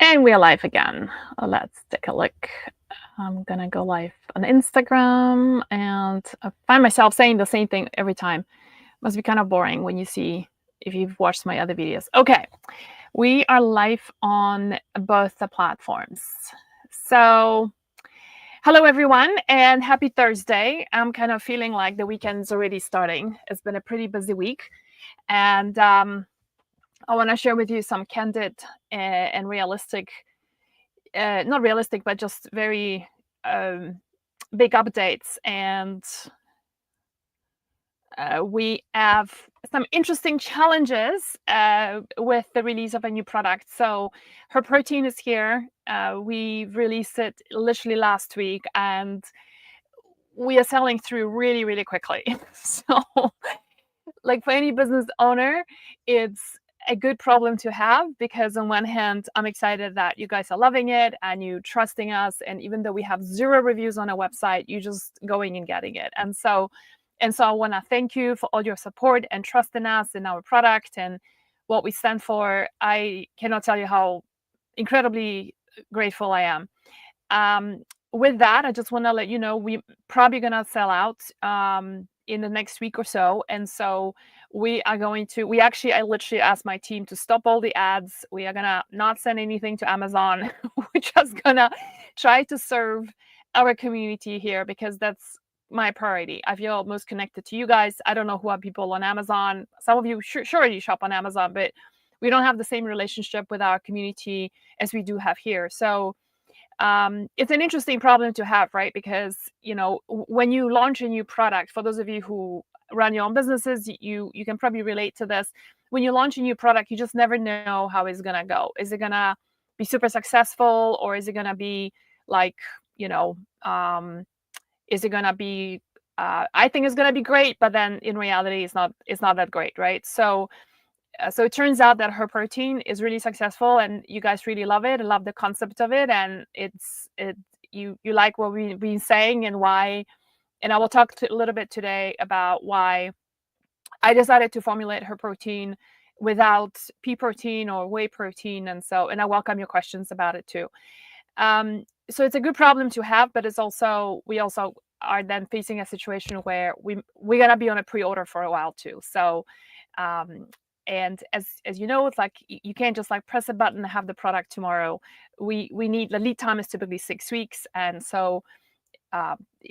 And we are live again. Let's take a look. I'm gonna go live on Instagram, and I find myself saying the same thing every time. Must be kind of boring when you see if you've watched my other videos. Okay, we are live on both the platforms. So, hello everyone, and happy Thursday. I'm kind of feeling like the weekend's already starting. It's been a pretty busy week, and I want to share with you some candid and realistic not realistic, but just very big updates. And we have some interesting challenges with the release of a new product. So her protein is here. We released it literally last week, and we are selling through really, really quickly. So, like for any business owner, it's a good problem to have, because on one hand, I'm excited that you guys are loving it and you trusting us. And even though we have 0 reviews on our website, you just going and getting it. And so I want to thank you for all your support and trust in us and our product and what we stand for. I cannot tell you how incredibly grateful I am. With that, I just want to let you know we probably gonna sell out in the next week or so. And so we are going to, I literally asked my team to stop all the ads. We are gonna not send anything to Amazon. We're just gonna try to serve our community here, because that's my priority. I feel most connected to you guys. I don't know who are people on Amazon. Some of you sure you shop on Amazon, but we don't have the same relationship with our community as we do have here. So it's an interesting problem to have, right? Because when you launch a new product, for those of you who run your own businesses, you can probably relate to this. When you launch a new product, you just never know how it's gonna go. Is it gonna be super successful, or is it gonna be like is it gonna be I think it's gonna be great, but then in reality it's not that great, right? So it turns out that her protein is really successful, and you guys really love it and love the concept of it, and you like what we've been saying and why. And I will talk a little bit today about why I decided to formulate her protein without pea protein or whey protein. And I welcome your questions about it too. So it's a good problem to have, but we also are then facing a situation where we're gonna be on a pre-order for a while too. So and as you know, it's like you can't just like press a button and have the product tomorrow. We need, the lead time is typically 6 weeks, and so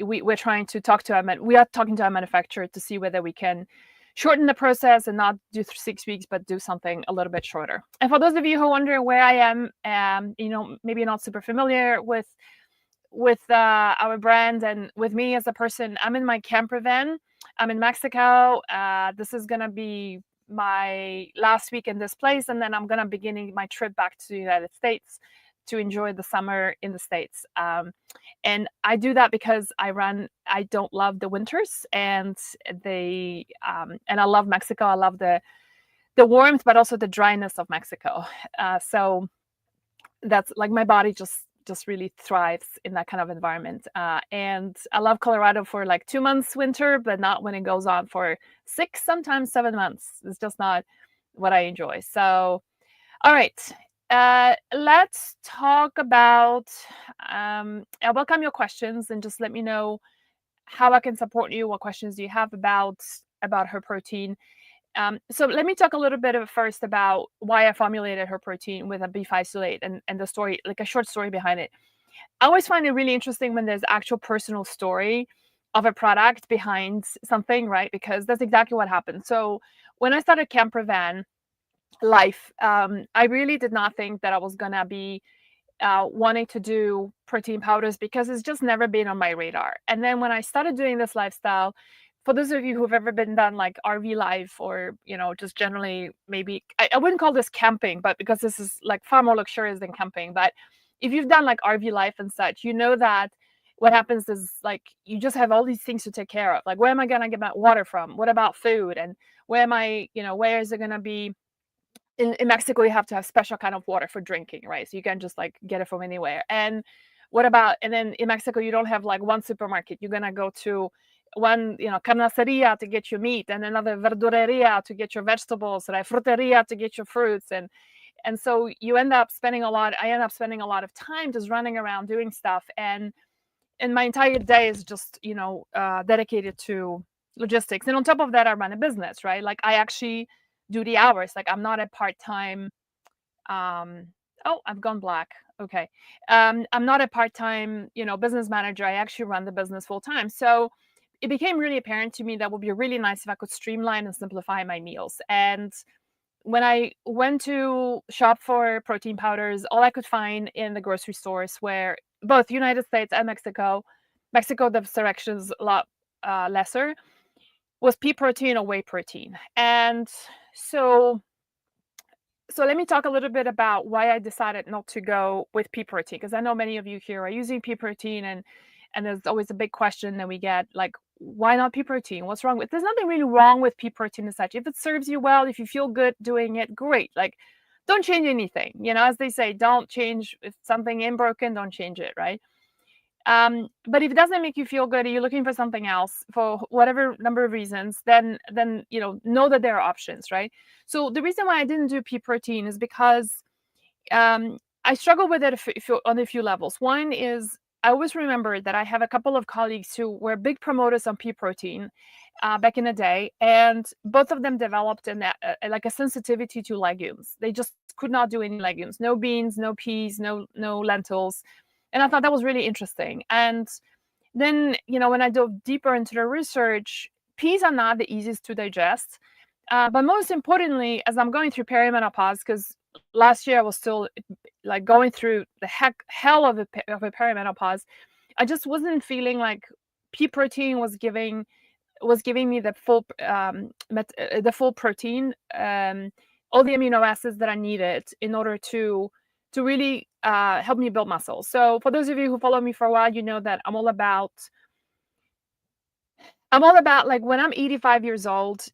we're trying to talk to our talking to our manufacturer to see whether we can shorten the process and not do 6 weeks, but do something a little bit shorter. And for those of you who wonder where I am, maybe you're not super familiar with our brand and with me as a person, I'm in my camper van. I'm in Mexico. This is gonna be my last week in this place, and then I'm gonna beginning my trip back to the United States to enjoy the summer in the States. And I do that because I don't love the winters, and and I love Mexico. I love the warmth, but also the dryness of Mexico. So that's like my body just really thrives in that kind of environment. And I love Colorado for like 2 months winter, but not when it goes on for 6, sometimes 7 months. It's just not what I enjoy. So, all right, let's talk about, I welcome your questions, and just let me know how I can support you. What questions do you have about her protein? So let me talk a little bit first about why I formulated her protein with a beef isolate, and the story, like a short story behind it. I always find it really interesting when there's actual personal story of a product behind something, right? Because that's exactly what happened. So when I started camper van life, I really did not think that I was gonna be wanting to do protein powders, because it's just never been on my radar. And then when I started doing this lifestyle, for those of you who've ever been done like RV life, or just generally, maybe I wouldn't call this camping, but because this is like far more luxurious than camping. But if you've done like RV life and such, you know that what happens is like you just have all these things to take care of. Like, where am I gonna get my water from? What about food? And where is it gonna be? In Mexico, you have to have special kind of water for drinking, right? So you can't just like get it from anywhere. And then in Mexico, you don't have like one supermarket. You're gonna go to one, carniceria to get your meat, and another verdureria to get your vegetables, right? Fruteria to get your fruits. And And so you end up spending a lot, I end up spending a lot of time just running around doing stuff. And my entire day is just, dedicated to logistics. And on top of that, I run a business, right? Like I actually do the hours. Like I'm not a part-time, um, oh, I've gone black. Okay. I'm not a part-time, business manager. I actually run the business full time. So it became really apparent to me that would be really nice if I could streamline and simplify my meals. And when I went to shop for protein powders, all I could find in the grocery stores were both United States and Mexico. Mexico, the selection is a lot lesser, was pea protein or whey protein. And so so let me talk a little bit about why I decided not to go with pea protein, because I know many of you here are using pea protein, and there's always a big question that we get, like, why not pea protein? What's wrong with? There's nothing really wrong with pea protein as such. If it serves you well, if you feel good doing it, great. Like, don't change anything. As they say, don't change if something ain't broken, don't change it, right? But if it doesn't make you feel good, or you're looking for something else for whatever number of reasons, then know that there are options, right? So the reason why I didn't do pea protein is because I struggle with it on a few levels. One is I always remember that I have a couple of colleagues who were big promoters on pea protein back in the day, and both of them developed like a sensitivity to legumes. They just could not do any legumes, no beans, no peas, no lentils. And I thought that was really interesting. And then, when I dove deeper into the research, peas are not the easiest to digest. But most importantly, as I'm going through perimenopause, because last year I was still like going through the hell of a perimenopause, I just wasn't feeling like pea protein was giving me the full protein, all the amino acids that I needed in order to really help me build muscle. So for those of you who follow me for a while, you know that I'm all about like when I'm 85 years old,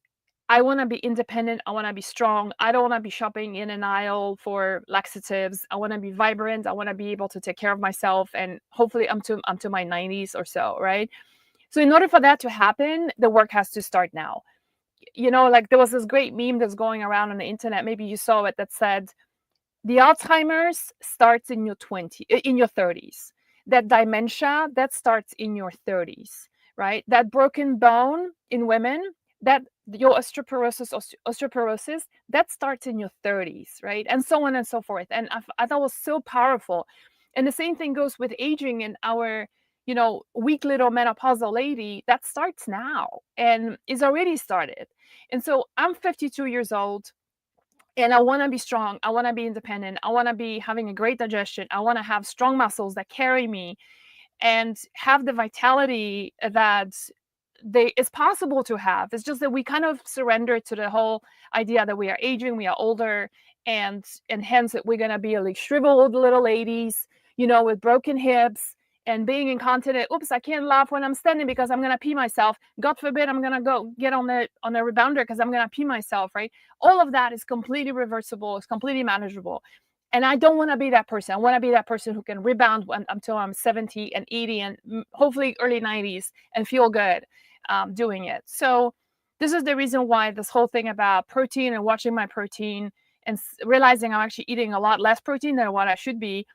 I want to be independent. I want to be strong. I don't want to be shopping in an aisle for laxatives. I want to be vibrant. I want to be able to take care of myself, and hopefully I'm to my 90s or so, right? So in order for that to happen, the work has to start now. Like there was this great meme that's going around on the internet. Maybe you saw it, that said, the Alzheimer's starts in your 30s. That dementia, that starts in your 30s, right? That broken bone in women, that your osteoporosis, that starts in your 30s, right? And so on and so forth. And I thought it was so powerful. And the same thing goes with aging in our, weak little menopausal lady. That starts now and is already started. And so I'm 52 years old. And I want to be strong. I want to be independent. I want to be having a great digestion. I want to have strong muscles that carry me and have the vitality that it's possible to have. It's just that we kind of surrender to the whole idea that we are aging, we are older, and hence that we're going to be like shriveled little ladies, with broken hips and being incontinent. Oops, I can't laugh when I'm standing because I'm going to pee myself. God forbid I'm going to go get on the rebounder because I'm going to pee myself, right? All of that is completely reversible. It's completely manageable. And I don't want to be that person. I want to be that person who can rebound until I'm 70 and 80 and hopefully early 90s and feel good doing it. So this is the reason why this whole thing about protein and watching my protein and realizing I'm actually eating a lot less protein than what I should be,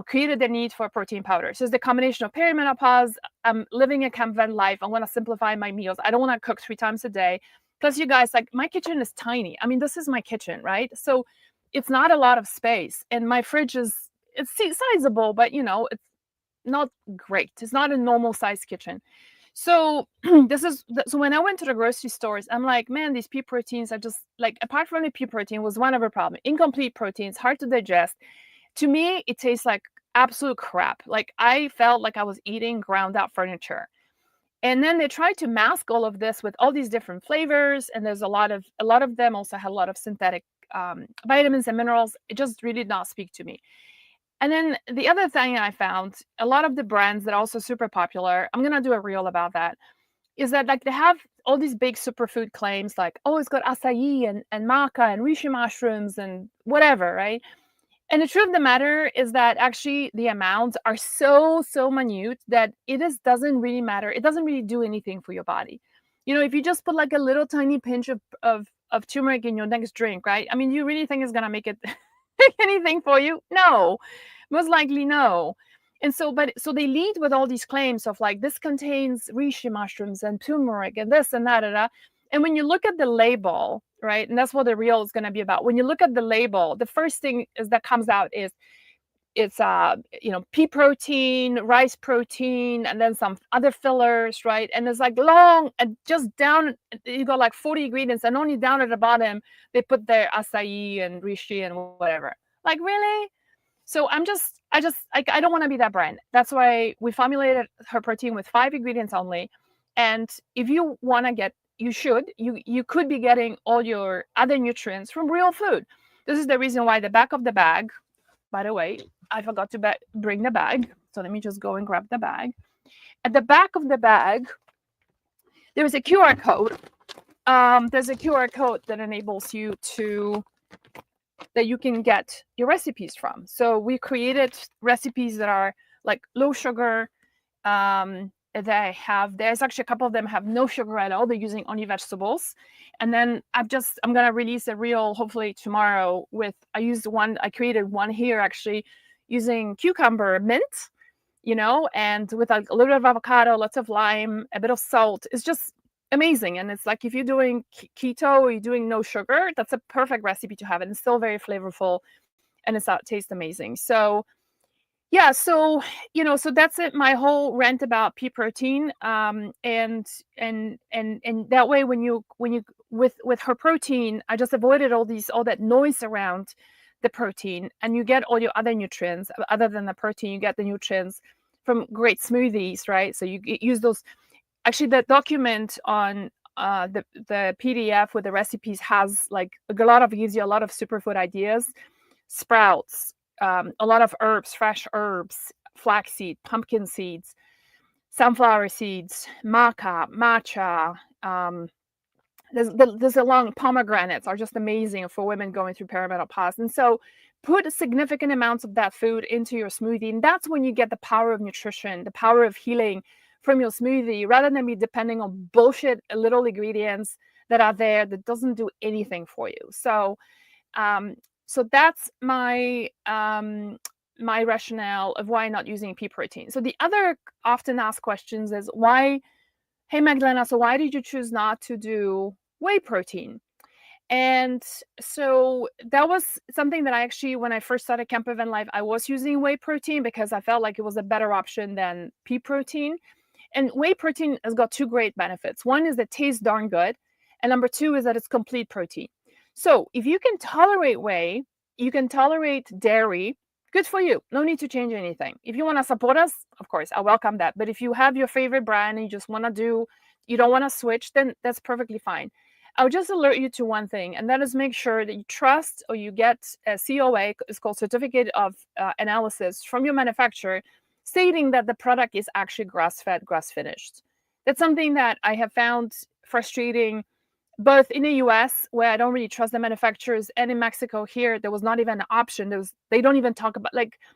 created the need for protein powder. So it's the combination of perimenopause. I'm living a Camp Ven life. I want to simplify my meals. I don't want to cook 3 times a day. Plus, you guys, like, my kitchen is tiny. I mean, this is my kitchen, right? So it's not a lot of space. And my fridge it's sizable, but, it's not great. It's not a normal size kitchen. So so when I went to the grocery stores, I'm like, man, these pea proteins are just like, apart from the pea protein was one of the problem. Incomplete proteins, hard to digest. To me, it tastes like absolute crap. Like I felt like I was eating ground out furniture. And then they tried to mask all of this with all these different flavors, and there's a lot of them also had a lot of synthetic vitamins and minerals. It just really did not speak to me. And then the other thing I found, a lot of the brands that are also super popular, I'm gonna do a reel about that, is that like they have all these big superfood claims like, oh, it's got acai and maca and reishi mushrooms and whatever, right? And the truth of the matter is that actually the amounts are so minute that doesn't really matter. It doesn't really do anything for your body. If you just put like a little tiny pinch of turmeric in your next drink, right? I mean, you really think it's gonna make it anything for you? No, most likely no. And so they lead with all these claims of like, this contains reishi mushrooms and turmeric and this and that, and when you look at the label, right, and that's what the reel is going to be about. When you look at the label, the first thing is that comes out is it's pea protein, rice protein, and then some other fillers, right? And it's like long, and just down you got like 40 ingredients, and only down at the bottom they put their acai and reishi and whatever. Like, really? So I don't want to be that brand. That's why we formulated her protein with 5 ingredients only. And if you want to get, you could be getting all your other nutrients from real food. This is the reason why the back of the bag, by the way, I forgot to bring the bag. So let me just go and grab the bag. At the back of the bag, there is a QR code. There's a QR code that enables you that you can get your recipes from. So we created recipes that are like low sugar. There's actually a couple of them have no sugar at all. They're using only vegetables. And then I'm going to release a reel hopefully tomorrow I created one here actually using cucumber mint, and with a little bit of avocado, lots of lime, a bit of salt. It's just amazing. And it's like, if you're doing keto or you're doing no sugar, that's a perfect recipe to have. And it's still very flavorful and it tastes amazing. So yeah, so that's it. My whole rant about pea protein, and that way, when you with her protein, I just avoided all that noise around the protein, and you get all your other nutrients other than the protein. You get the nutrients from great smoothies, right? So you use those. Actually, the document on the PDF with the recipes has gives you a lot of superfood ideas, sprouts, a lot of herbs, fresh herbs, flaxseed, pumpkin seeds, sunflower seeds, maca, matcha. There's a long pomegranates are just amazing for women going through perimenopause. And so put significant amounts of that food into your smoothie. And that's when you get the power of nutrition, the power of healing from your smoothie, rather than be depending on bullshit little ingredients that are there that doesn't do anything for you. So that's my my rationale of why not using pea protein. So the other often asked questions is why, hey Magdalena, so why did you choose not to do whey protein? And so that was something that I actually, when I first started Camp Event Life, I was using whey protein because I felt like it was a better option than pea protein. And whey protein has got 2 great benefits. One is that it tastes darn good. And number 2 is that it's complete protein. So if you can tolerate whey, you can tolerate dairy, good for you. No need to change anything. If you want to support us, of course, I welcome that. But if you have your favorite brand and you just want to you don't want to switch, then that's perfectly fine. I'll just alert you to one thing, and that is make sure that you trust or you get a COA, it's called Certificate of Analysis, from your manufacturer, stating that the product is actually grass-fed, grass-finished. That's something that I have found frustrating, both in the US, where I don't really trust the manufacturers, and in Mexico here, there was not even an option. They don't even talk about,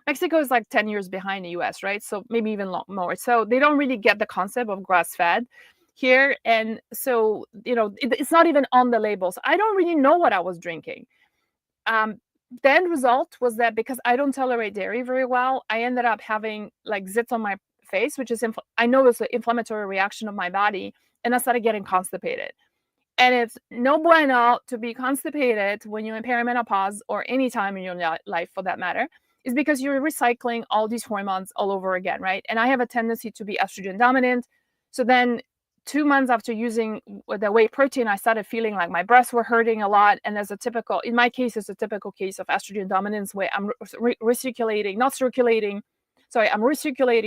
Mexico is 10 years behind the US, right? So maybe even more. So they don't really get the concept of grass-fed here. And so, it's not even on the labels. I don't really know what I was drinking. The end result was that because I don't tolerate dairy very well, I ended up having zits on my face, which is, I know it's an inflammatory reaction of my body, and I started getting constipated. And it's no bueno to be constipated when you're in perimenopause, or any time in your life for that matter, is because you're recycling all these hormones all over again, right? And I have a tendency to be estrogen dominant. So then 2 months after using the whey protein, I started feeling like my breasts were hurting a lot. And in my case, it's a typical case of estrogen dominance, where I'm recirculating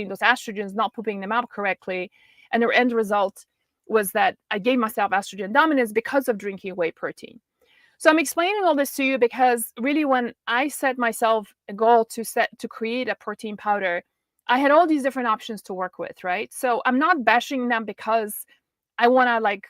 those estrogens, not pooping them out correctly. And the end result was that I gave myself estrogen dominance because of drinking whey protein. So I'm explaining all this to you because really, when I set myself a goal to create a protein powder, I had all these different options to work with, right? So I'm not bashing them because I want to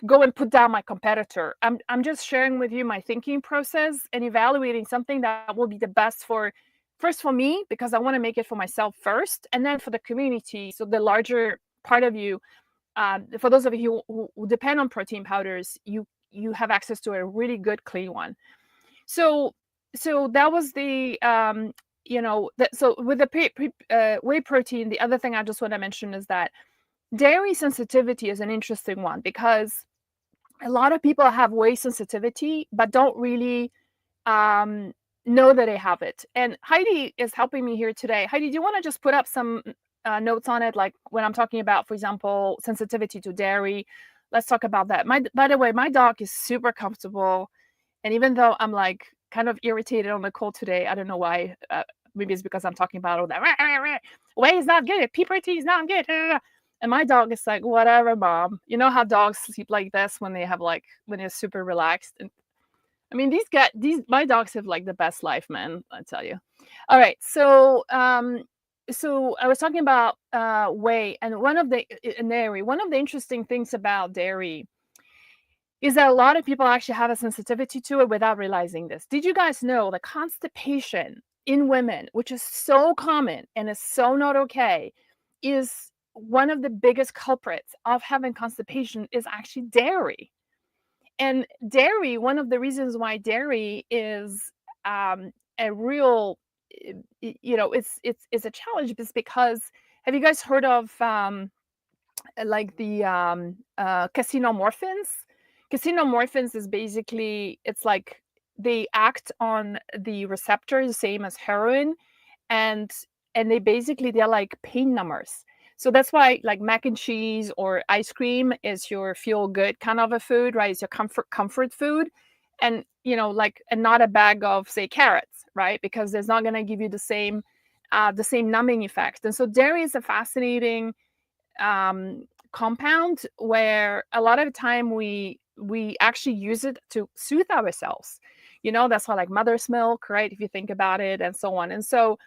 go and put down my competitor. I'm just sharing with you my thinking process and evaluating something that will be the best first for me, because I want to make it for myself first, and then for the community. So the larger part of you, for those of you who depend on protein powders, you have access to a really good, clean one. So so that was the so with the whey protein, the other thing I just want to mention is that dairy sensitivity is an interesting one, because a lot of people have whey sensitivity but don't really um, know that they have it. And Heidi is helping me here today. Heidi, do you want to just put up some notes on it, like when I'm talking about, for example, sensitivity to dairy? Let's talk about that. By the way, my dog is super comfortable, and even though I'm like kind of irritated on the call today, I don't know why. Maybe it's because I'm talking about all that. Whey is not good. Pea protein is not good. And my dog is like, whatever, mom. You know how dogs sleep like this when they have like when they're super relaxed. And I mean, these my dogs have like the best life, man. I tell you. All right, so I was talking about whey, and one of the interesting things about dairy is that a lot of people actually have a sensitivity to it without realizing this. Did you guys know that constipation in women, which is so common and is so not okay, is one of the biggest culprits of having constipation is actually dairy. And dairy, one of the reasons why dairy is a real, it's a challenge, is because, have you guys heard of like the casinomorphins? Casinomorphins is basically, it's like they act on the receptors same as heroin, and they're like pain numbers. So that's why like mac and cheese or ice cream is your feel good kind of a food, right? It's your comfort food. And like, and not a bag of, say, carrots, right? Because it's not going to give you the same numbing effect. And so dairy is a fascinating compound where a lot of the time we actually use it to soothe ourselves. That's why, like, mother's milk, right? If you think about it, and so on. And so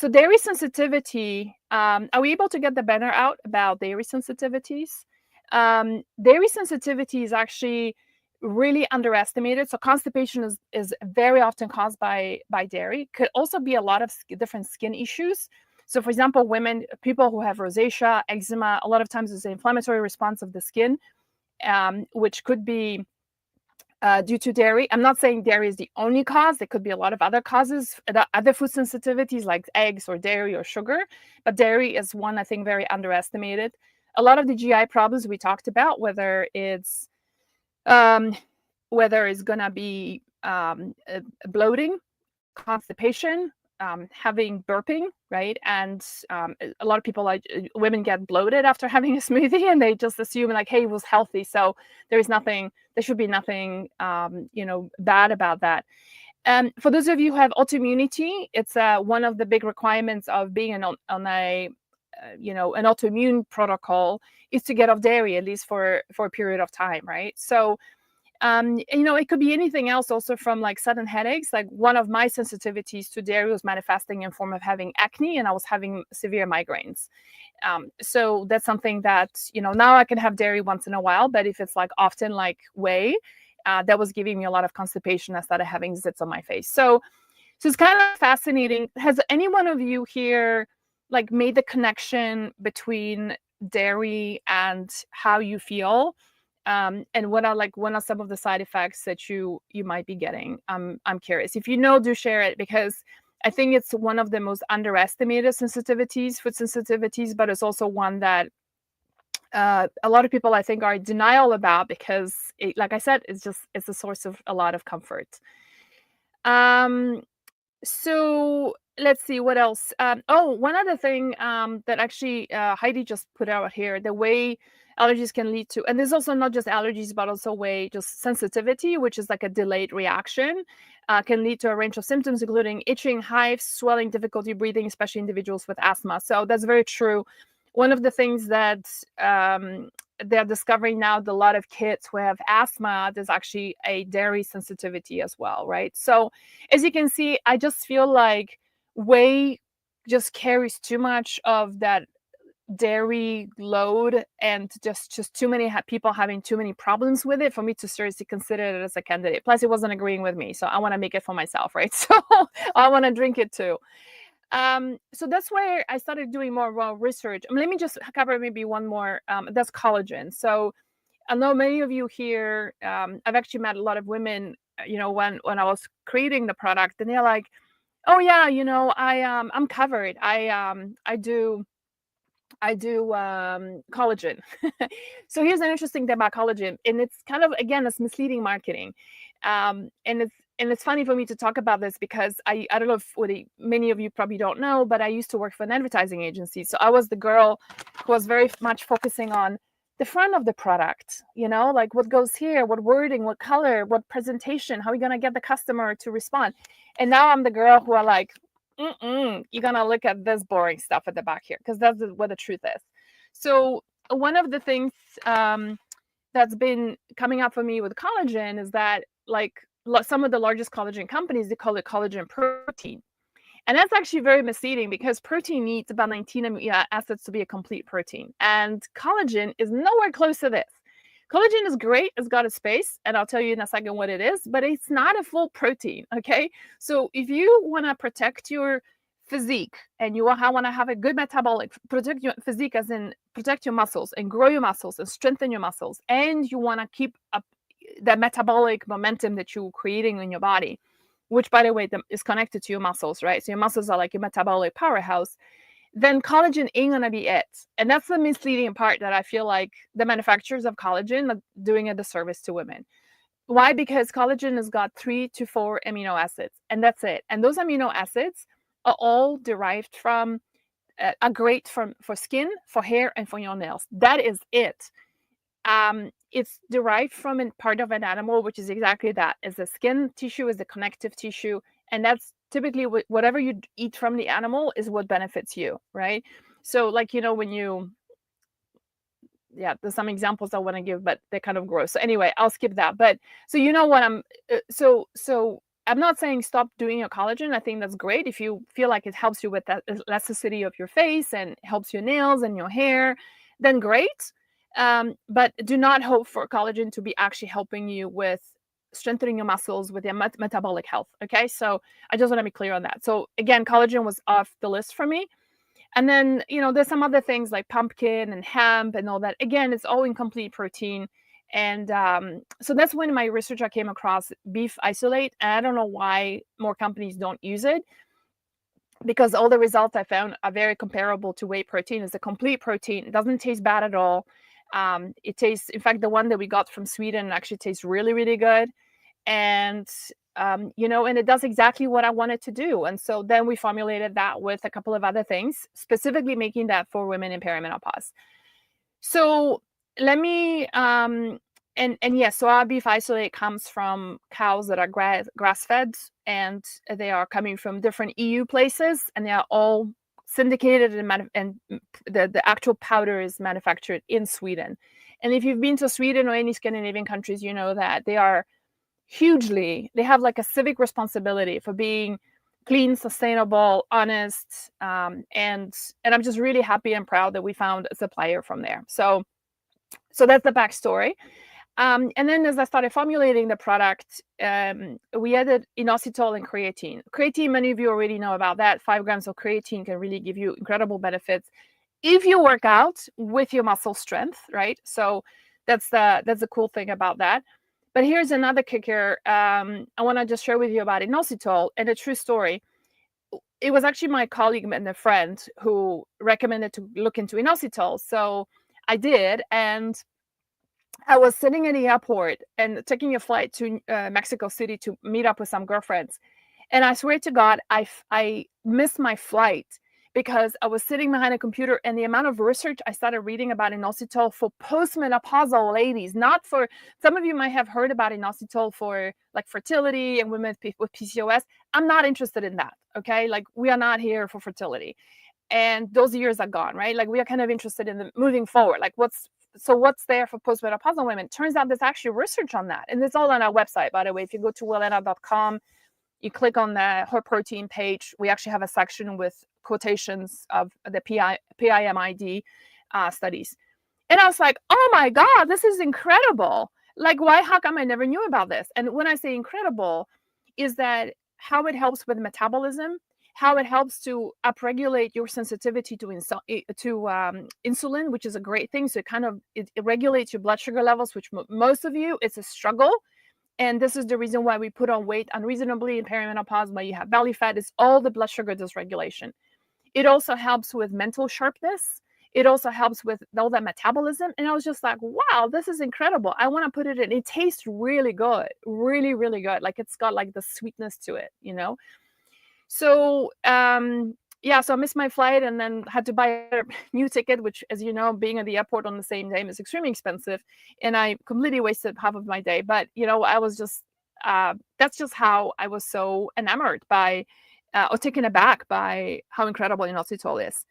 dairy sensitivity, are we able to get the banner out about dairy sensitivities? Dairy sensitivity is actually really underestimated. So constipation is very often caused by dairy. Could also be a lot of different skin issues. So, for example, people who have rosacea, eczema, a lot of times it's an inflammatory response of the skin, which could be due to dairy. I'm not saying dairy is the only cause. There could be a lot of other causes, other food sensitivities like eggs or dairy or sugar, but dairy is one, I think, very underestimated. A lot of the GI problems we talked about, whether it's gonna be bloating, constipation, having burping, right? And a lot of people, like women, get bloated after having a smoothie, and they just assume like, hey, it was healthy, so there should be nothing, bad about that. For those of you who have autoimmunity, it's one of the big requirements of being on a an autoimmune protocol is to get off dairy, at least for a period of time, right? So it could be anything else also, from like sudden headaches. Like, one of my sensitivities to dairy was manifesting in form of having acne, and I was having severe migraines. So that's something that, now I can have dairy once in a while, but if it's like often, like whey, that was giving me a lot of constipation. I started having zits on my face. So it's kind of fascinating. Has any one of you here like made the connection between dairy and how you feel? And what are some of the side effects that you might be getting? I'm curious. If you know, do share it, because I think it's one of the most underestimated food sensitivities, but it's also one that a lot of people, I think, are in denial about, because like I said, it's a source of a lot of comfort. So let's see what else. One other thing that actually Heidi just put out here, the way allergies can lead to, and there's also not just allergies, but also way just sensitivity, which is like a delayed reaction, can lead to a range of symptoms, including itching, hives, swelling, difficulty breathing, especially individuals with asthma. So that's very true. One of the things that they're discovering now, that a lot of kids who have asthma, there's actually a dairy sensitivity as well, right? So as you can see, I just feel like whey just carries too much of that dairy load, and just too many people having too many problems with it for me to seriously consider it as a candidate. Plus, it wasn't agreeing with me, so I want to make it for myself, right? So I want to drink it too. So that's where I started doing more raw research. Let me just cover maybe one more. That's collagen. So I know many of you here, I've actually met a lot of women when I was creating the product, and they're like, oh yeah, I'm covered. I do collagen. So here's an interesting thing about collagen, and it's kind of, again, it's misleading marketing. And it's funny for me to talk about this because I don't know if many of you probably don't know, but I used to work for an advertising agency. So I was the girl who was very much focusing on the front of the product, like what goes here, what wording, what color, what presentation, how are we going to get the customer to respond? And now I'm the girl who are like, you're going to look at this boring stuff at the back here, because that's what the truth is. So one of the things that's been coming up for me with collagen is that, like, some of the largest collagen companies, they call it collagen protein. And that's actually very misleading, because protein needs about 19 amino acids to be a complete protein. And collagen is nowhere close to this. Collagen is great. It's got a space, and I'll tell you in a second what it is, but it's not a full protein, okay? So if you want to protect your physique and you want to have a good metabolic, protect your physique as in protect your muscles and grow your muscles and strengthen your muscles, and you want to keep up the metabolic momentum that you're creating in your body, which, by the way, is connected to your muscles, right? So your muscles are like your metabolic powerhouse. Then collagen ain't gonna be it. And that's the misleading part that I feel like the manufacturers of collagen are doing a disservice to women. Why? Because collagen has got 3 to 4 amino acids, and that's it. And those amino acids are all derived from, are great for skin, for hair, and for your nails. That is it. It's derived from a part of an animal, which is exactly that. Is the skin tissue, is the connective tissue, and that's typically whatever you eat from the animal is what benefits you, right? So, like, there's some examples I want to give, but they're kind of gross. So anyway, I'll skip that. But so what so I'm not saying stop doing your collagen. I think that's great if you feel like it helps you with that elasticity of your face and helps your nails and your hair, then great. But do not hope for collagen to be actually helping you with strengthening your muscles, with your metabolic health. Okay, so I just want to be clear on that. So again, collagen was off the list for me. And then, there's some other things like pumpkin and hemp and all that. Again, it's all incomplete protein. And so that's when my research, I came across beef isolate. And I don't know why more companies don't use it, because all the results I found are very comparable to whey protein. It's a complete protein. It doesn't taste bad at all. It tastes, in fact, the one that we got from Sweden actually tastes really, really good. And and it does exactly what I wanted to do. And so then we formulated that with a couple of other things, specifically making that for women in perimenopause. So let me yes, so our beef isolate comes from cows that are grass fed, and they are coming from different EU places, and they are all syndicated, and the actual powder is manufactured in Sweden. And if you've been to Sweden or any Scandinavian countries, you know that they have like a civic responsibility for being clean, sustainable, honest, and I'm just really happy and proud that we found a supplier from there. So that's the backstory. And then as I started formulating the product, we added inositol and creatine. Creatine, many of you already know about that. 5 grams of creatine can really give you incredible benefits if you work out with your muscle strength, right? So that's the cool thing about that. But here's another kicker. I want to just share with you about inositol, and a true story. It was actually my colleague and a friend who recommended to look into inositol. So I did, and I was sitting in the airport and taking a flight to Mexico City to meet up with some girlfriends. And I swear to God, I missed my flight because I was sitting behind a computer, and the amount of research I started reading about inositol for postmenopausal ladies, not for, some of you might have heard about inositol for like fertility and women with PCOS. I'm not interested in that. Okay. Like, we are not here for fertility. And those years are gone, right? Like, we are kind of interested in the moving forward. Like, what's there for postmenopausal women? Turns out there's actually research on that. And it's all on our website, by the way. If you go to welena.com, you click on the her protein page. We actually have a section with quotations of the PIMID studies. And I was like, oh my God, this is incredible. Like, how come I never knew about this? And when I say incredible, is that how it helps with metabolism, how it helps to upregulate your sensitivity to insulin, which is a great thing. So it regulates your blood sugar levels, which most of you, it's a struggle. And this is the reason why we put on weight unreasonably in perimenopause, why you have belly fat, is all the blood sugar dysregulation. It also helps with mental sharpness. It also helps with all that metabolism. And I was just like, wow, this is incredible. I want to put it in. It tastes really good, really, really good. Like it's got like the sweetness to it, you know? So, yeah, so I missed my flight and then had to buy a new ticket, which, as you know, being at the airport on the same day is extremely expensive. And I completely wasted half of my day. But, you know, I was just, that's just how I was so enamored by, or taken aback by how incredible inositol is.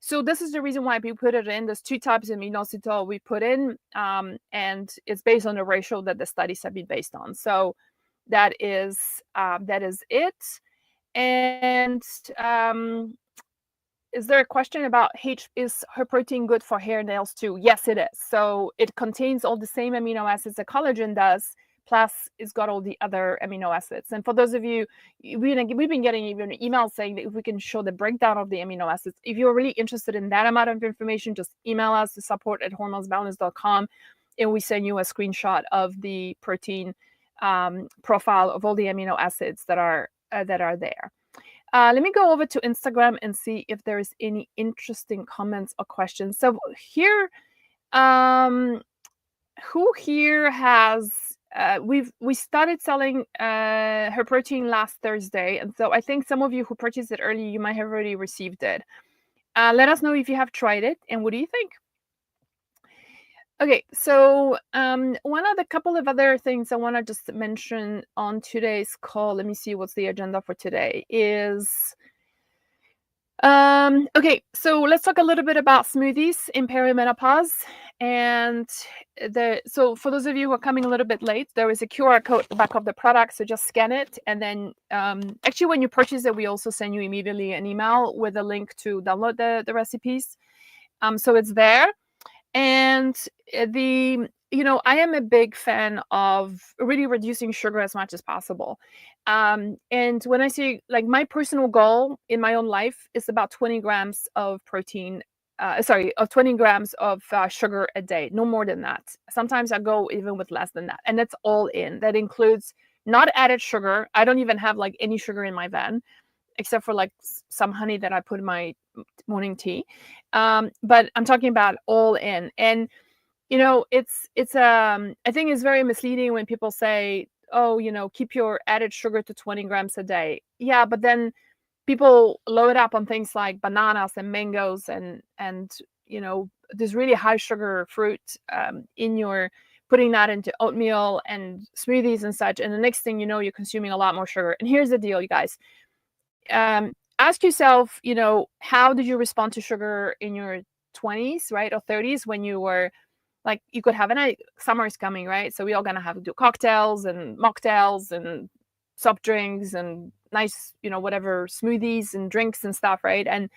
So this is the reason why we put it in. There's 2 types of inositol we put in, and it's based on the ratio that the studies have been based on. So that is it. And is there a question about is her protein good for hair, nails too? Yes, it is. So it contains all the same amino acids that collagen does, plus it's got all the other amino acids. And for those of you, we've been getting even emails saying that if we can show the breakdown of the amino acids. If you're really interested in that amount of information, just email us to support@hormonesbalance.com, and we send you a screenshot of the protein profile of all the amino acids that are there. Let me go over to Instagram and see if there's any interesting comments or questions. So here, who here has we started selling her protein last Thursday, and so I think some of you who purchased it early, you might have already received it. Let us know if you have tried it, and what do you think? Okay, so one of the couple of other things I want to just mention on today's call, let me see what's the agenda for today, is okay, so let's talk a little bit about smoothies in perimenopause. And so for those of you who are coming a little bit late, there is a QR code at the back of the product, so just scan it. And then actually when you purchase it, we also send you immediately an email with a link to download the recipes. So it's there. And I am a big fan of really reducing sugar as much as possible. And when I say, like, my personal goal in my own life is about 20 grams of protein, of 20 grams of sugar a day, no more than that. Sometimes I go even with less than that. And that's all in. That includes not added sugar. I don't even have like any sugar in my van, except for like some honey that I put in my morning tea. But I'm talking about all in. And, I think it's very misleading when people say, oh, keep your added sugar to 20 grams a day. Yeah, but then people load up on things like bananas and mangoes and this really high sugar fruit in your putting that into oatmeal and smoothies and such. And the next thing you know, you're consuming a lot more sugar. And here's the deal, you guys. Ask yourself, how did you respond to sugar in your 20s, right? Or 30s, when you were like, you could have summer is coming, right? So we all gonna have to do cocktails and mocktails and soft drinks and nice, whatever smoothies and drinks and stuff, right? And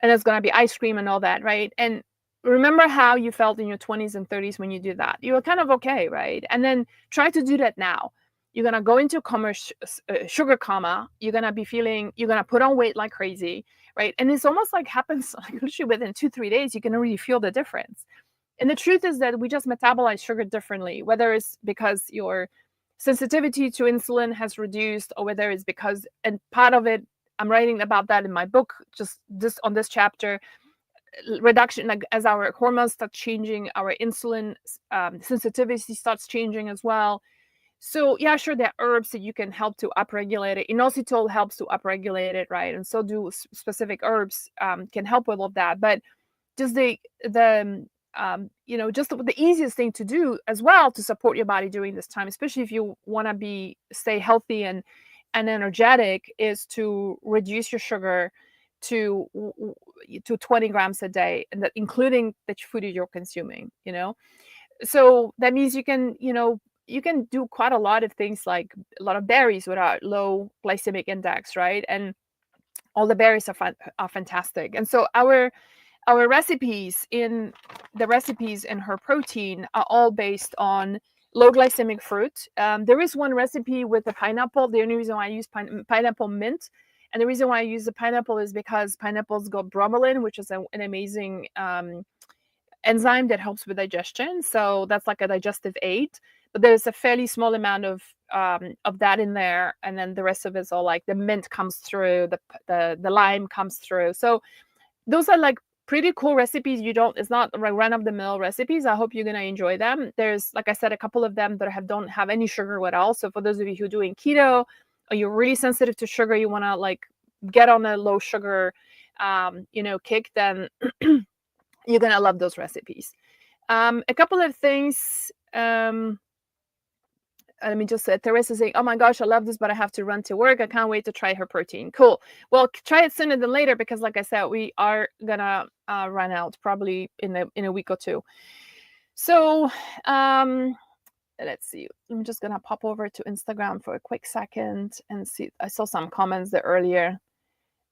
there's gonna be ice cream and all that, right? And remember how you felt in your 20s and 30s when you did that. You were kind of okay, right? And then try to do that now. You're going to go into sugar coma. You're going to put on weight like crazy, right? And it's almost like happens like literally within 2-3 days, you can really feel the difference. And the truth is that we just metabolize sugar differently, whether it's because your sensitivity to insulin has reduced, or whether it's because, and part of it, I'm writing about that in my book, just on this chapter, reduction, like as our hormones start changing, our insulin sensitivity starts changing as well. So yeah, sure, there are herbs that you can help to upregulate it. Inositol helps to upregulate it, right? And so do specific herbs can help with all of that. But just the easiest thing to do as well to support your body during this time, especially if you want to stay healthy and energetic, is to reduce your sugar to 20 grams a day, and that including the food you're consuming. So that means you can do quite a lot of things, like a lot of berries without low glycemic index, right? And all the berries are fantastic. And so our recipes in her protein are all based on low glycemic fruit. There is one recipe with the pineapple. The only reason why I use pineapple mint, and the reason why I use the pineapple is because pineapple's got bromelain, which is an amazing enzyme that helps with digestion. So that's like a digestive aid. there's a fairly small amount of that in there, and then the rest of it's all like the mint comes through, the lime comes through. So those are like pretty cool recipes. It's not run-of-the-mill recipes. I hope you're gonna enjoy them. There's, like I said, a couple of them that don't have any sugar at all. So for those of you who are doing keto, or you're really sensitive to sugar, you want to like get on a low sugar kick, then you're gonna love those recipes. A couple of things. Let me just say, Teresa saying, oh my gosh, I love this, but I have to run to work. I can't wait to try her protein. Cool. Well, try it sooner than later, because like I said, we are gonna run out probably in a week or two. So let's see. I'm just gonna pop over to Instagram for a quick second and see. I saw some comments there earlier.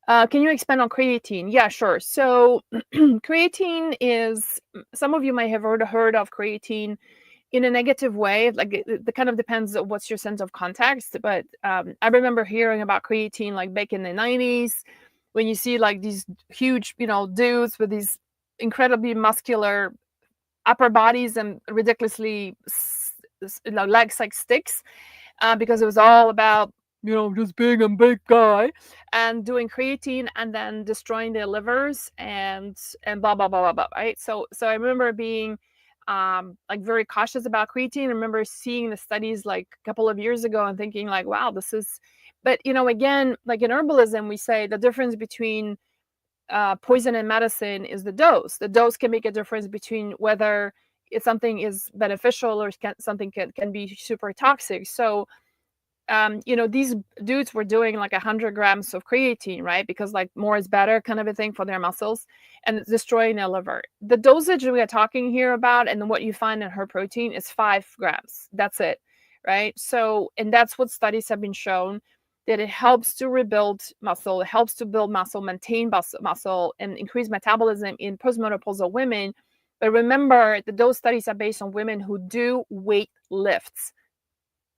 Can you expand on creatine? Yeah, sure. So creatine is, some of you might have heard of creatine in a negative way. Like it kind of depends on what's your sense of context. But I remember hearing about creatine like back in the 90s, when you see like these huge, dudes with these incredibly muscular upper bodies and ridiculously legs like sticks, because it was all about just being a big guy and doing creatine and then destroying their livers and blah blah blah blah blah, right? So I remember being like very cautious about creatine. I remember seeing the studies like a couple of years ago and thinking like, wow, this is, but again, like in herbalism, we say the difference between poison and medicine is the dose. The dose can make a difference between whether something is beneficial or something can be super toxic. So these dudes were doing like 100 grams of creatine, right? Because like more is better kind of a thing for their muscles, and it's destroying their liver. The dosage we are talking here about and what you find in her protein is 5 grams. That's it, right? So, and that's what studies have been shown, that it helps to rebuild muscle, it helps to build muscle, maintain muscle, and increase metabolism in postmenopausal women. But remember that those studies are based on women who do weight lifts.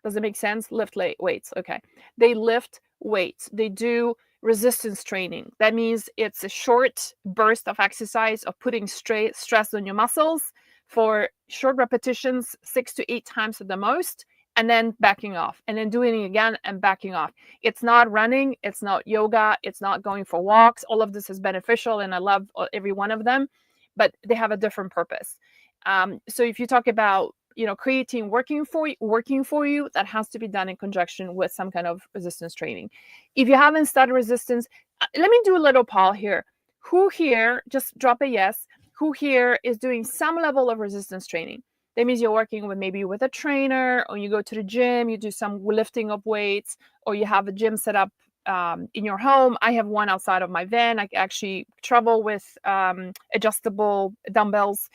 Does it make sense? Lift weights. Okay. They lift weights. They do resistance training. That means it's a short burst of exercise of putting stress on your muscles for short repetitions, 6 to 8 times at the most, and then backing off, and then doing it again and backing off. It's not running. It's not yoga. It's not going for walks. All of this is beneficial, and I love every one of them, but they have a different purpose. So if you talk about creatine working for you, that has to be done in conjunction with some kind of resistance training. If you haven't started resistance, let me do a little poll here. Who here, just drop a yes, who here is doing some level of resistance training? That means you're working with a trainer, or you go to the gym, you do some lifting of weights, or you have a gym set up in your home. I have one outside of my van. I actually travel with adjustable dumbbells.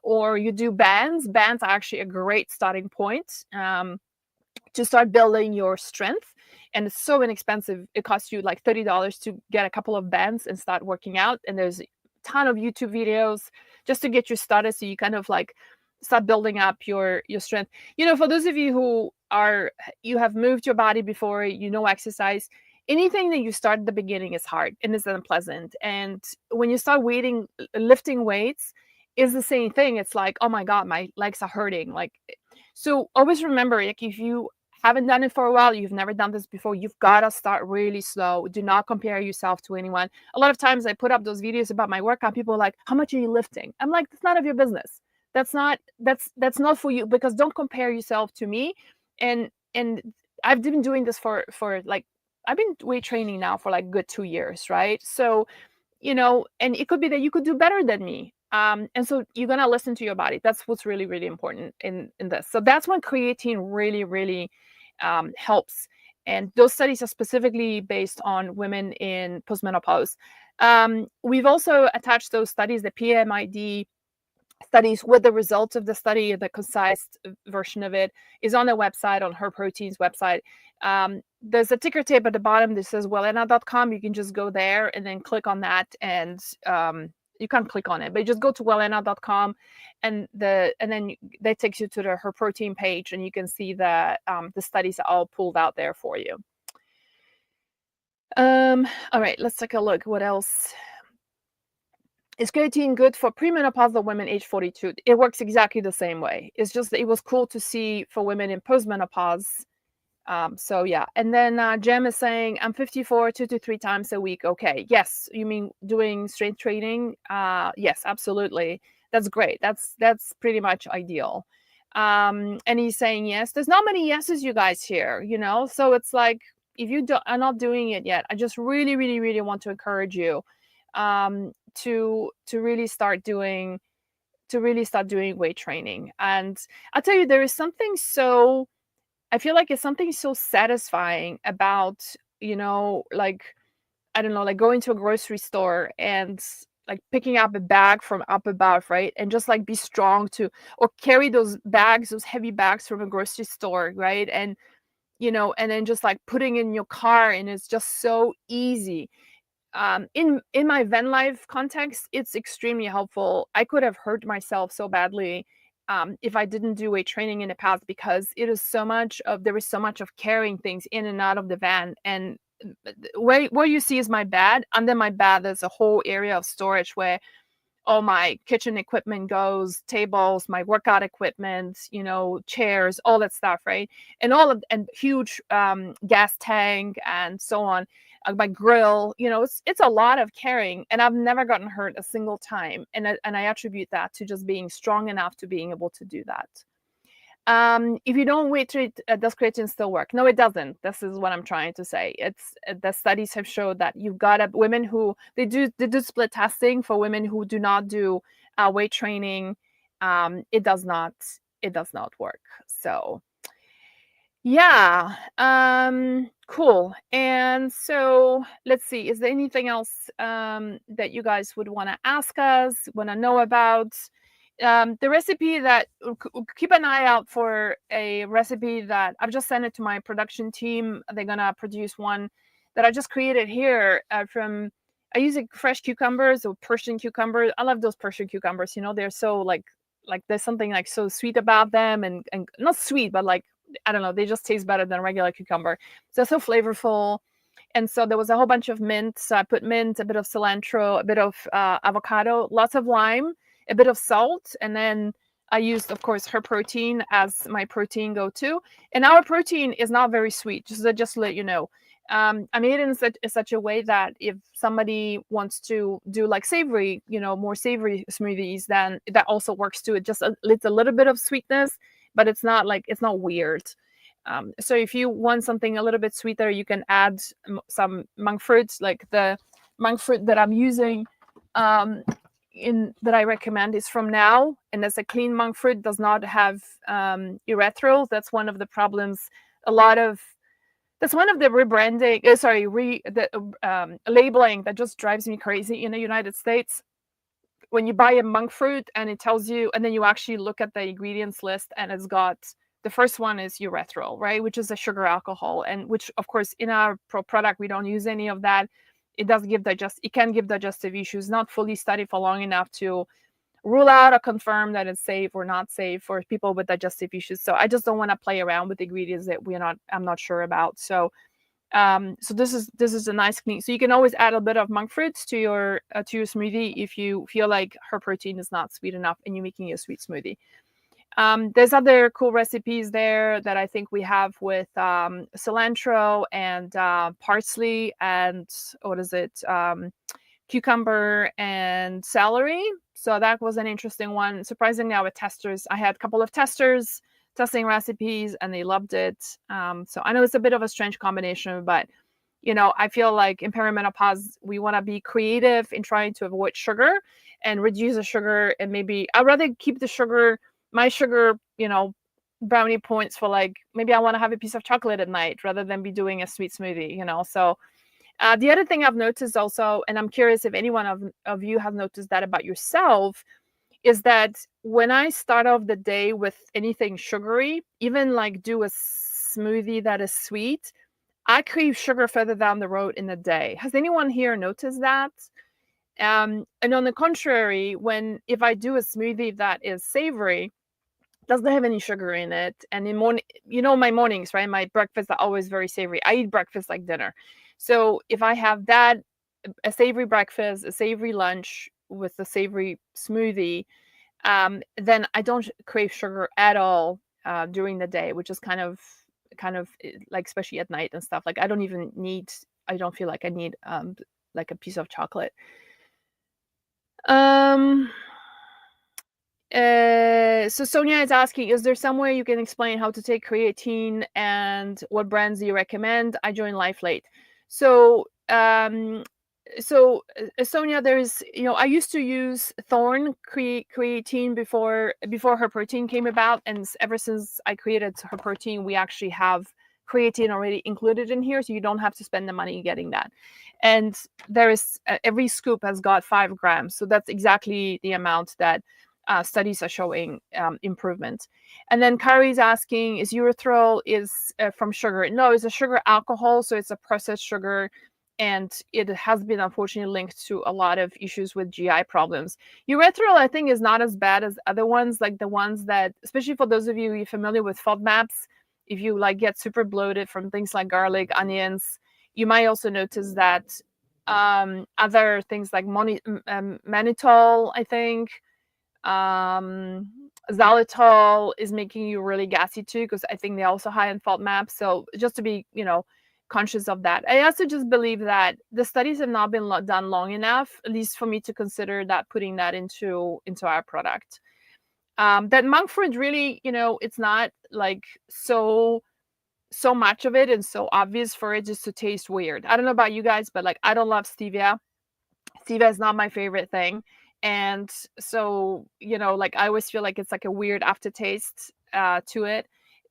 Or you do bands. Bands are actually a great starting point to start building your strength. And it's so inexpensive. It costs you like $30 to get a couple of bands and start working out. And there's a ton of YouTube videos just to get you started, so you kind of like start building up your strength. For those of you who you have moved your body before, exercise, anything that you start at the beginning is hard and is unpleasant. And when you start lifting weights, is the same thing. It's like, oh my God, my legs are hurting. Like, so always remember, like, if you haven't done it for a while, you've never done this before, you've got to start really slow. Do not compare yourself to anyone. A lot of times I put up those videos about my workout. People are like, how much are you lifting? I'm like, that's none of your business. That's not for you, because don't compare yourself to me. And I've been doing this for like, I've been weight training now for like good 2 years, right? So, and it could be that you could do better than me. And so you're going to listen to your body. That's what's really, really important in this. So that's when creatine really, really helps. And those studies are specifically based on women in postmenopause. We've also attached those studies, the PMID studies, with the results of the study. The concise version of it is on the website, on Her Protein's website. There's a ticker tape at the bottom that says wellena.com. You can just go there and then click on that, and you can't click on it, but just go to wellena.com, and then that takes you to Her Protein page, and you can see the studies are all pulled out there for you. All right, let's take a look. What else? Is creatine good for premenopausal women age 42? It works exactly the same way. It's just that it was cool to see for women in postmenopause. So yeah, and then Jem is saying I'm 54, 2 to 3 times a week. Okay, yes, you mean doing strength training? Yes, absolutely. That's great. That's pretty much ideal. And he's saying yes. There's not many yeses, you guys here. So it's like if you are not doing it yet, I just really, really, really want to encourage you to really start doing weight training. And I'll tell you, there is something so I feel like it's something so satisfying about, like, I don't know, like going to a grocery store and like picking up a bag from up above, right? And just like be strong or carry those bags, those heavy bags from a grocery store, right? And then just like putting in your car, and it's just so easy. In my van life context, it's extremely helpful. I could have hurt myself so badly if I didn't do weight training in the past, because there is so much of carrying things in and out of the van. And where you see is my bed. Under my bed, there's a whole area of storage where all my kitchen equipment goes, tables, my workout equipment, chairs, all that stuff, right? And huge gas tank and so on. My grill, it's a lot of carrying, and I've never gotten hurt a single time. And I attribute that to just being strong enough to being able to do that. If you don't weight treat, does creatine still work? No, it doesn't. This is what I'm trying to say. It's the studies have showed that you've got women who they do split testing for women who do not do weight training. It does not work. So yeah, cool. And so let's see, is there anything else that you guys would want to ask us, want to know about? The recipe that keep an eye out for a recipe that I've just sent it to my production team. They're gonna produce one that I just created here I use fresh cucumbers or Persian cucumbers. I love those Persian cucumbers. They're so like there's something like so sweet about them, and not sweet, but like, I don't know, they just taste better than a regular cucumber. So they're so flavorful. And so there was a whole bunch of mint. So I put mint, a bit of cilantro, a bit of avocado, lots of lime, a bit of salt, and then I used, of course, her protein as my protein go-to. And our protein is not very sweet, just to let you know. I made it in such a way that if somebody wants to do like savory, more savory smoothies, then that also works too. It's a little bit of sweetness, but it's not weird. So if you want something a little bit sweeter, you can add some monk fruits, like the monk fruit that I'm using that I recommend is from Now, and that's a clean monk fruit, does not have erythritol. That's one of the problems. That's one of the rebranding, labeling that just drives me crazy in the United States. When you buy a monk fruit and it tells you, and then you actually look at the ingredients list, and it's got, the first one is erythritol, right, which is a sugar alcohol, and which, of course, in our product we don't use any of that. It can give digestive issues. Not fully studied for long enough to rule out or confirm that it's safe or not safe for people with digestive issues. So I just don't want to play around with ingredients that I'm not sure about. So this is a nice clean. So you can always add a bit of monk fruits to your smoothie if you feel like her protein is not sweet enough and you're making a sweet smoothie. There's other cool recipes there that I think we have with cilantro and parsley and what is it? Cucumber and celery. So that was an interesting one. Surprisingly, our testers, I had a couple of testers testing recipes and they loved it. So I know it's a bit of a strange combination, but I feel like in perimenopause, we want to be creative in trying to avoid sugar and reduce the sugar. And maybe I'd rather keep my sugar, brownie points for, like, maybe I want to have a piece of chocolate at night rather than be doing a sweet smoothie, So the other thing I've noticed also, and I'm curious if anyone of you have noticed that about yourself, is that when I start off the day with anything sugary, even like do a smoothie that is sweet, I crave sugar further down the road in the day. Has anyone here noticed that? And on the contrary, if I do a smoothie that is savory, doesn't have any sugar in it, and in morning, my mornings, right? My breakfasts are always very savory. I eat breakfast like dinner. So if I have that, a savory breakfast, a savory lunch with the savory smoothie, then I don't crave sugar at all during the day, which is kind of like, especially at night and stuff. Like I don't feel like I need like a piece of chocolate. Um so Sonia is asking, is there some way you can explain how to take creatine and what brands do you recommend? I joined Life late. So, Sonia, there's, I used to use Thorne creatine before her protein came about, and ever since I created her protein, we actually have creatine already included in here, so you don't have to spend the money getting that. And there is every scoop has got 5 grams, so that's exactly the amount that studies are showing improvement. And then Kari's asking, is erythritol from sugar? No, it's a sugar alcohol, so it's a processed sugar, and it has been unfortunately linked to a lot of issues with GI problems. Erythritol, I think, is not as bad as other ones, like the ones that, especially for those of you who are familiar with FODMAPs, if you like get super bloated from things like garlic, onions, you might also notice that other things like mannitol, I think, xylitol is making you really gassy too, because I think they're also high in FODMAP. So just to be, conscious of that. I also just believe that the studies have not been done long enough, at least for me to consider that putting that into our product. That monk fruit really, it's not like so much of it and so obvious for it just to taste weird. I don't know about you guys, but like I don't love stevia. Stevia is not my favorite thing. And so, like I always feel like it's like a weird aftertaste to it.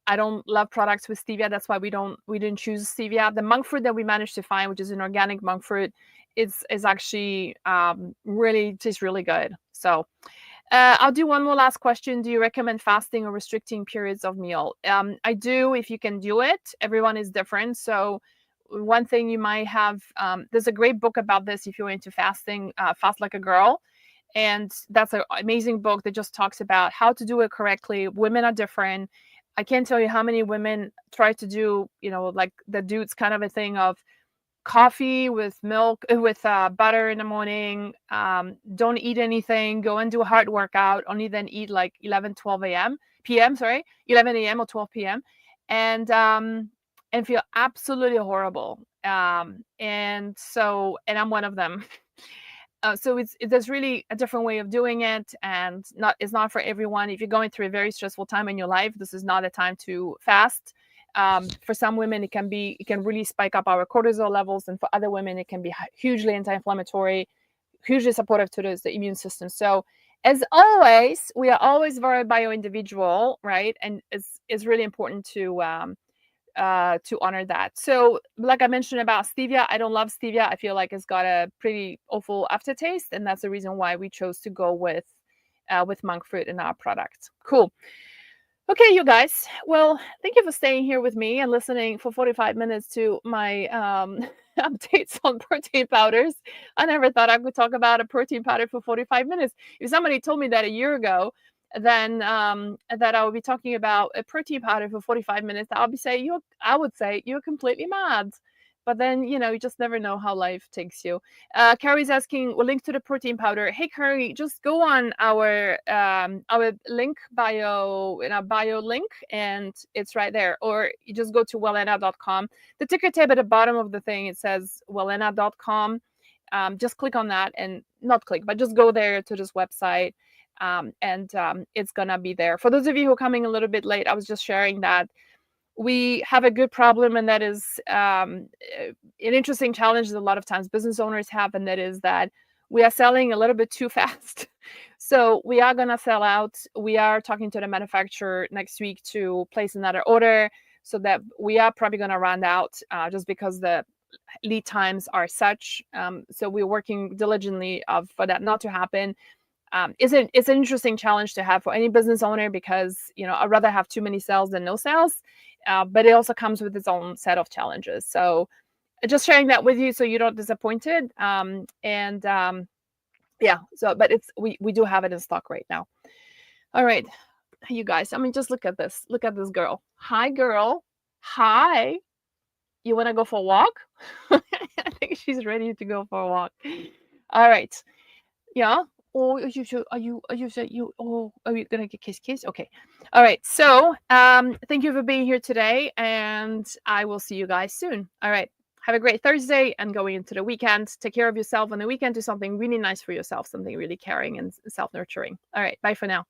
I don't love products with stevia. That's why we didn't choose stevia. The monk fruit that we managed to find, which is an organic monk fruit, is actually really tastes really good. So I'll do one more last question. Do you recommend fasting or restricting periods of meal? I do, if you can do it. Everyone is different. So one thing you might have, there's a great book about this if you're into fasting, Fast Like a Girl. And that's an amazing book that just talks about how to do it correctly. Women are different. I can't tell you how many women try to do, like the dude's kind of a thing of coffee with milk, with butter in the morning. Don't eat anything. Go and do a hard workout. Only then eat like 11, 12 a.m. p.m. Sorry, 11 a.m. or 12 p.m. And feel absolutely horrible. And I'm one of them. So there's really a different way of doing it, and it's not for everyone. If you're going through a very stressful time in your life, this is not a time to fast. For some women, it can really spike up our cortisol levels, and for other women, it can be hugely anti-inflammatory, hugely supportive to the immune system. So, as always, we are always very bio-individual, right? And it's really important to honor that. So, like I mentioned about stevia, I don't love stevia. I feel like it's got a pretty awful aftertaste, and that's the reason why we chose to go with monk fruit in our product. Cool. Okay, you guys. Well, thank you for staying here with me and listening for 45 minutes to my updates on protein powders. I never thought I could talk about a protein powder for 45 minutes. If somebody told me that a year ago, then that I would be talking about a protein powder for 45 minutes, I would say you're completely mad. But then, you just never know how life takes you. Carrie's asking, we'll link to the protein powder. Hey, Carrie, just go on our link in our bio link, and it's right there. Or you just go to wellena.com. The ticker tape at the bottom of the thing, it says wellena.com. Just click on that, and not click, but just go there to this website. And it's going to be there. For those of you who are coming a little bit late, I was just sharing that we have a good problem, and that is an interesting challenge that a lot of times business owners have, and that is that we are selling a little bit too fast. So we are going to sell out. We are talking to the manufacturer next week to place another order, so that we are probably going to run out just because the lead times are such. So we're working diligently for that not to happen. It's an interesting challenge to have for any business owner, because I'd rather have too many sales than no sales, but it also comes with its own set of challenges. So just sharing that with you so you're not disappointed. Yeah, so but we do have it in stock right now. All right, you guys, I mean, just look at this girl. Hi, girl. Hi, you want to go for a walk? I think she's ready to go for a walk. All right. Yeah. Or are you gonna get kiss? Okay. All right. So thank you for being here today, and I will see you guys soon. All right. Have a great Thursday and going into the weekend. Take care of yourself on the weekend. Do something really nice for yourself, something really caring and self nurturing. All right. Bye for now.